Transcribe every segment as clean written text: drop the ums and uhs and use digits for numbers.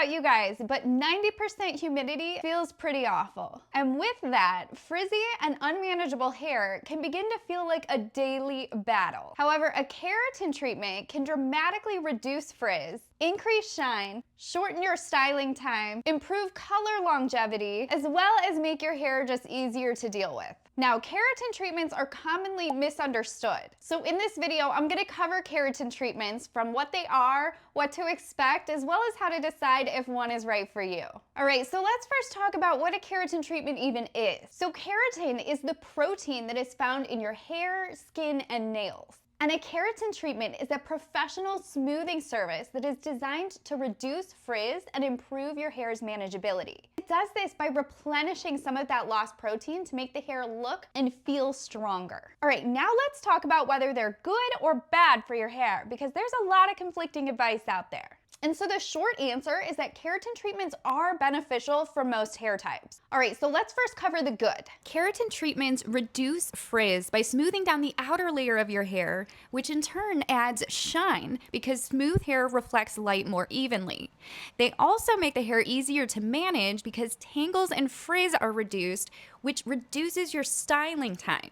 about you guys, but 90% humidity feels pretty awful. And with that, frizzy and unmanageable hair can begin to feel like a daily battle. However, a keratin treatment can dramatically reduce frizz, increase shine, shorten your styling time, improve color longevity, as well as make your hair just easier to deal with. Now, keratin treatments are commonly misunderstood. So in this video, I'm gonna cover keratin treatments from what they are, what to expect, as well as how to decide if one is right for you. All right, so let's first talk about what a keratin treatment even is. So keratin is the protein that is found in your hair, skin, and nails. And a keratin treatment is a professional smoothing service that is designed to reduce frizz and improve your hair's manageability. It does this by replenishing some of that lost protein to make the hair look and feel stronger. All right, now let's talk about whether they're good or bad for your hair, because there's a lot of conflicting advice out there. And so the short answer is that keratin treatments are beneficial for most hair types. All right, so let's first cover the good. Keratin treatments reduce frizz by smoothing down the outer layer of your hair, which in turn adds shine because smooth hair reflects light more evenly. They also make the hair easier to manage because tangles and frizz are reduced, which reduces your styling time.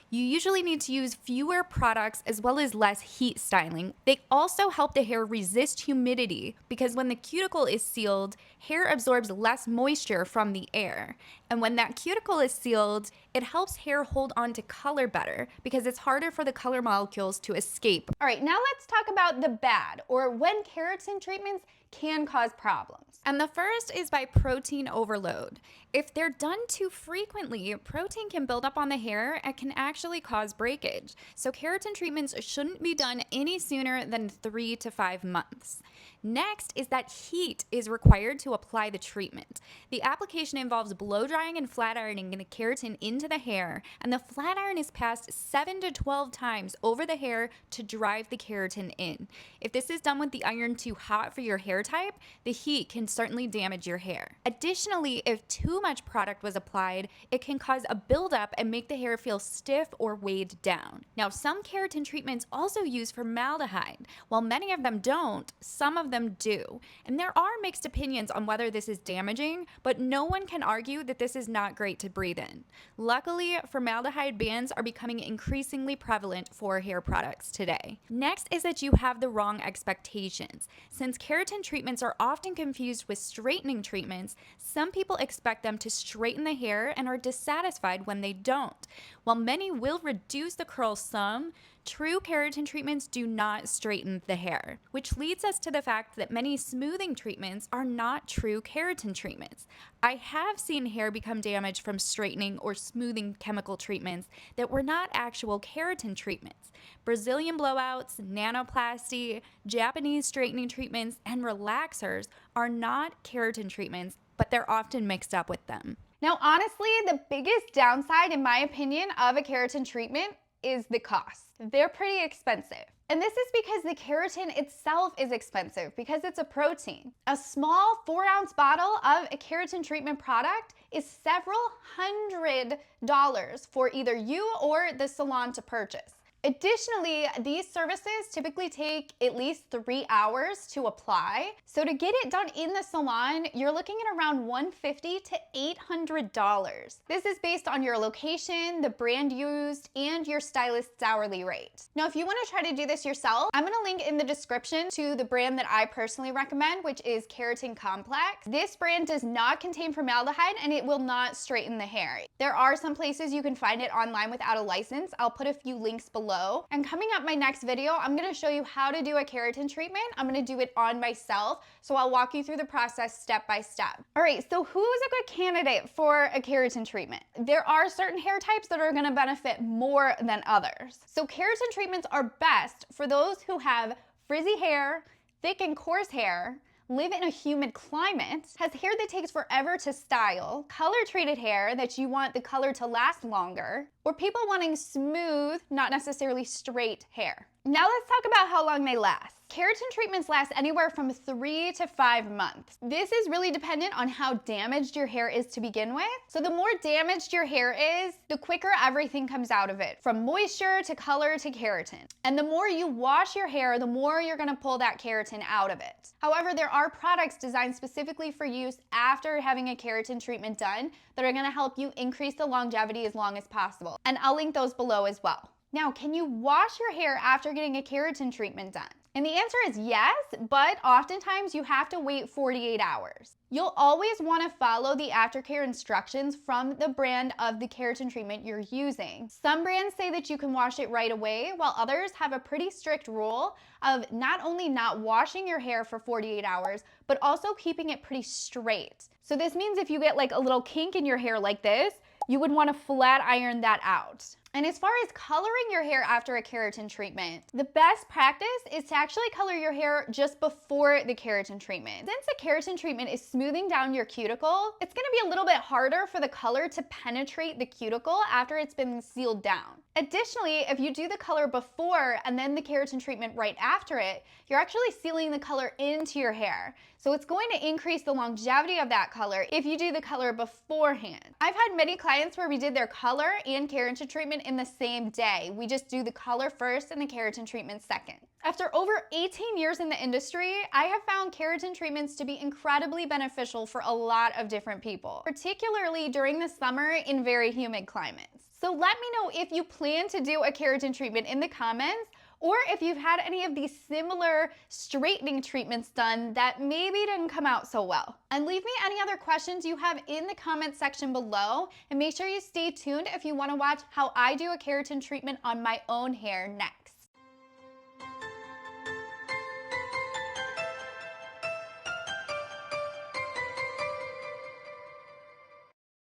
You usually need to use fewer products as well as less heat styling. They also help the hair resist humidity because when the cuticle is sealed, hair absorbs less moisture from the air. And when that cuticle is sealed, it helps hair hold on to color better because it's harder for the color molecules to escape. All right, now let's talk about the bad, or when keratin treatments can cause problems. And the first is by protein overload. If they're done too frequently, protein can build up on the hair and can actually cause breakage. So keratin treatments shouldn't be done any sooner than 3 to 5 months. Next is that heat is required to apply the treatment. The application involves blow drying and flat ironing the keratin into the hair, and the flat iron is passed 7 to 12 times over the hair to drive the keratin in. If this is done with the iron too hot for your hair type, the heat can certainly damage your hair. Additionally, if too much product was applied, it can cause a buildup and make the hair feel stiff or weighed down. Now, some keratin treatments also use formaldehyde. While many of them don't, some of them do. And there are mixed opinions on whether this is damaging, but no one can argue that this is not great to breathe in. Luckily, formaldehyde bans are becoming increasingly prevalent for hair products today. Next is that you have the wrong expectations. Since keratin treatments are often confused with straightening treatments, some people expect them to straighten the hair and are dissatisfied when they don't. While many will reduce the curls some, true keratin treatments do not straighten the hair, which leads us to the fact that many smoothing treatments are not true keratin treatments. I have seen hair become damaged from straightening or smoothing chemical treatments that were not actual keratin treatments. Brazilian blowouts, nanoplasty, Japanese straightening treatments, and relaxers are not keratin treatments, but they're often mixed up with them. Now, honestly, the biggest downside, in my opinion, of a keratin treatment is the cost. They're pretty expensive. And this is because the keratin itself is expensive because it's a protein. A small 4-ounce bottle of a keratin treatment product is several $100s for either you or the salon to purchase. Additionally, these services typically take at least 3 hours to apply. So to get it done in the salon, you're looking at around $150 to $800. This is based on your location, the brand used, and your stylist's hourly rate. Now, if you want to try to do this yourself, I'm going to link in the description to the brand that I personally recommend, which is Keratin Complex. This brand does not contain formaldehyde and it will not straighten the hair. There are some places you can find it online without a license. I'll put a few links below. And coming up my next video, I'm going to show you how to do a keratin treatment. I'm going to do it on myself, so I'll walk you through the process step by step. All right, so who is a good candidate for a keratin treatment? There are certain hair types that are going to benefit more than others. So keratin treatments are best for those who have frizzy hair, thick and coarse hair, live in a humid climate, has hair that takes forever to style, color-treated hair that you want the color to last longer, or people wanting smooth, not necessarily straight hair. Now let's talk about how long they last. Keratin treatments last anywhere from 3 to 5 months. This is really dependent on how damaged your hair is to begin with. So the more damaged your hair is, the quicker everything comes out of it, from moisture to color to keratin. And the more you wash your hair, the more you're gonna pull that keratin out of it. However, there are products designed specifically for use after having a keratin treatment done that are gonna help you increase the longevity as long as possible. And I'll link those below as well. Now, can you wash your hair after getting a keratin treatment done? And the answer is yes, but oftentimes you have to wait 48 hours. You'll always want to follow the aftercare instructions from the brand of the keratin treatment you're using. Some brands say that you can wash it right away, while others have a pretty strict rule of not only not washing your hair for 48 hours, but also keeping it pretty straight. So this means if you get like a little kink in your hair like this, you would want to flat iron that out. And as far as coloring your hair after a keratin treatment, the best practice is to actually color your hair just before the keratin treatment. Since the keratin treatment is smoothing down your cuticle, it's gonna be a little bit harder for the color to penetrate the cuticle after it's been sealed down. Additionally, if you do the color before and then the keratin treatment right after it, you're actually sealing the color into your hair. So it's going to increase the longevity of that color if you do the color beforehand. I've had many clients where we did their color and keratin treatment in the same day. We just do the color first and the keratin treatment second. After over 18 years in the industry, I have found keratin treatments to be incredibly beneficial for a lot of different people, particularly during the summer in very humid climates. So let me know if you plan to do a keratin treatment in the comments, or if you've had any of these similar straightening treatments done that maybe didn't come out so well. And leave me any other questions you have in the comment section below, and make sure you stay tuned if you want to watch how I do a keratin treatment on my own hair next.